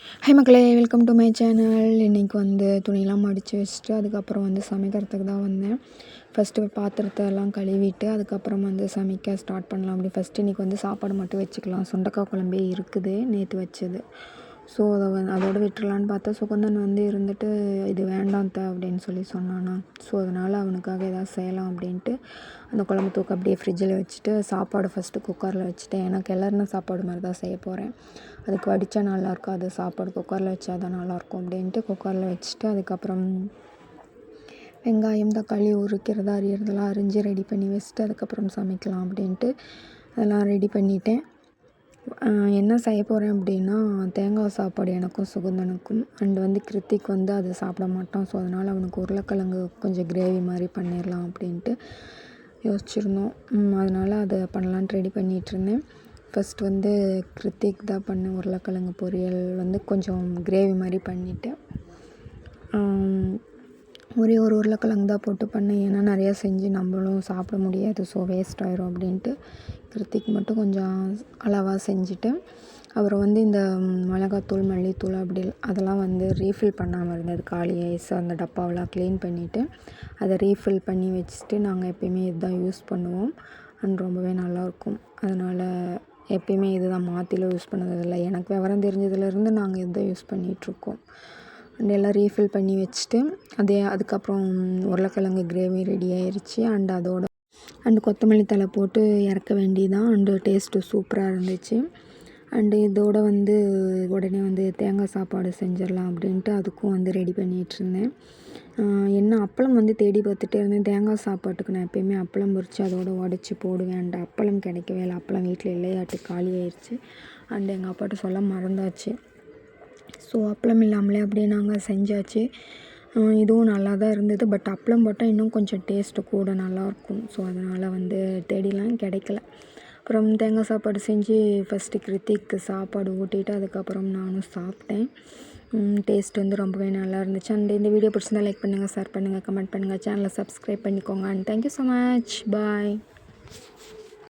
High மக்களே, welcome to my channel. இன்றைக்கி வந்து துணியெல்லாம் மடித்து வச்சுட்டு அதுக்கப்புறம் வந்து சமைக்கிறதுக்கு தான் வந்தேன். ஃபஸ்ட்டு பாத்திரத்தை எல்லாம் கழுவிட்டு அதுக்கப்புறம் வந்து சமைக்க ஸ்டார்ட் பண்ணலாம். அப்படி ஃபஸ்ட்டு இன்றைக்கி வந்து சாப்பாடு மட்டும் வச்சுக்கலாம். சுண்டக்காய் குழம்பே இருக்குது நேற்று வச்சது. ஸோ அதோடு விட்டுறலான்னு பார்த்தா சுகந்தன் வந்து இருந்துட்டு இது வேண்டாம் அப்படின்னு சொல்லி சொன்னானா. ஸோ அதனால் அவனுக்காக எதாவது செய்யலாம் அப்படின்ட்டு அந்த குழம்பு தூக்க அப்படியே ஃப்ரிட்ஜில் வச்சுட்டு சாப்பாடு ஃபஸ்ட்டு குக்கரில் வச்சுட்டேன். எனக்கு கிளறுன சாப்பாடு மாதிரி தான் செய்ய போகிறேன். அதுக்கு வடித்தா நல்லாயிருக்கும், அது சாப்பாடு குக்கரில் வச்சா தான் நல்லாயிருக்கும் அப்படின்ட்டு குக்கரில் வச்சுட்டு அதுக்கப்புறம் வெங்காயம் தக்காளி உரிக்கிறதா அரியறதெல்லாம் அரிஞ்சு ரெடி பண்ணி வச்சுட்டு அதுக்கப்புறம் சமைக்கலாம் அப்படின்ட்டு அதெல்லாம் ரெடி பண்ணிட்டேன். என்ன செய்ய போகிறேன் அப்படின்னா தேங்காய் சாப்பாடு எனக்கும் சுகந்தனுக்கும். அண்ட் வந்து கிருத்திக் வந்து அதை சாப்பிட மாட்டான். ஸோ அதனால் அவனுக்கு உருளைக்கிழங்கு கொஞ்சம் கிரேவி மாதிரி பண்ணிடலாம் அப்படின்ட்டு யோசிச்சுருந்தோம். அதனால் அதை பண்ணலான்ட்டு ரெடி பண்ணிகிட்ருந்தேன். ஃபஸ்ட் வந்து கிருத்திக் தான் பண்ணேன். உருளைக்கிழங்கு பொரியல் வந்து கொஞ்சம் கிரேவி மாதிரி பண்ணிவிட்டு ஒரே ஒரு உருளைக்கிழங்கு தான் போட்டு பண்ணேன். ஏன்னா நிறையா செஞ்சு நம்மளும் சாப்பிட முடியாது, ஸோ வேஸ்ட் ஆயிரும் அப்படின்ட்டு கிருத்திக் மட்டும் கொஞ்சம் அளவாக செஞ்சுட்டு அப்புறம் வந்து இந்த மிளகாத்தூள் மல்லித்தூள் அப்படி அதெல்லாம் வந்து ரீஃபில் பண்ணாமல் இருந்தது. காலி ஐஸ் அந்த டப்பாவெலாம் க்ளீன் பண்ணிவிட்டு அதை ரீஃபில் பண்ணி வச்சுட்டு நாங்கள் எப்பயுமே இதுதான் யூஸ் பண்ணுவோம். அண்ட் ரொம்பவே நல்லாயிருக்கும். அதனால் எப்பயுமே இது தான் மாற்றிலாம் யூஸ் பண்ணதில்லை. எனக்கு விவரம் தெரிஞ்சதுலேருந்து நாங்கள் இதுதான் யூஸ் பண்ணிகிட்ருக்கோம். அண்ட் எல்லாம் ரீஃபில் பண்ணி வச்சுட்டு அதுக்கப்புறம் உருளைக்கிழங்கு கிரேவி ரெடி ஆயிடுச்சு. அண்டு கொத்தமல்லி தழை போட்டு இறக்க வேண்டியதான். அண்டு டேஸ்ட்டு சூப்பராக இருந்துச்சு. அண்டு இதோட வந்து உடனே வந்து தேங்காய் சாப்பாடு செஞ்சிடலாம் அப்படின்ட்டு அதுக்கும் வந்து ரெடி பண்ணிகிட்ருந்தேன். என்ன அப்பளம் வந்து தேடி பார்த்துட்டே இருந்தேன். தேங்காய் சாப்பாட்டுக்கு நான் எப்போயுமே அப்பளம் பொரித்து அதோடு உடச்சி போடுவேன். அண்ட் அப்பளம் கிடைக்கவே இல்லை. அப்பளம் வீட்டில் இல்லையாட்டு காலி ஆயிடுச்சு. அண்டு எங்கள் அப்பாட்ட சொல்ல மறந்தாச்சு. ஸோ அப்பளம் இல்லாமலே அப்படியே நாங்கள் செஞ்சாச்சு. இதுவும் நல்லா தான் இருந்தது. பட் அப்பளம் போட்டால் இன்னும் கொஞ்சம் டேஸ்ட்டு கூட நல்லாயிருக்கும். ஸோ அதனால் வந்து தேடிலாம் கிடைக்கல. அப்புறம் தேங்காய் சாப்பாடு செஞ்சு ஃபஸ்ட்டு கிருத்திக்கு சாப்பாடு ஊட்டிட்டு அதுக்கப்புறம் நானும் சாப்பிட்டேன். டேஸ்ட் வந்து ரொம்பவே நல்லா இருந்துச்சு. அண்ட் இந்த வீடியோ பிடிச்சிருந்தா லைக் பண்ணுங்கள், ஷேர் பண்ணுங்கள், கமெண்ட் பண்ணுங்கள், சேனலை சப்ஸ்கிரைப் பண்ணிக்கோங்க. And thank you so much. Bye.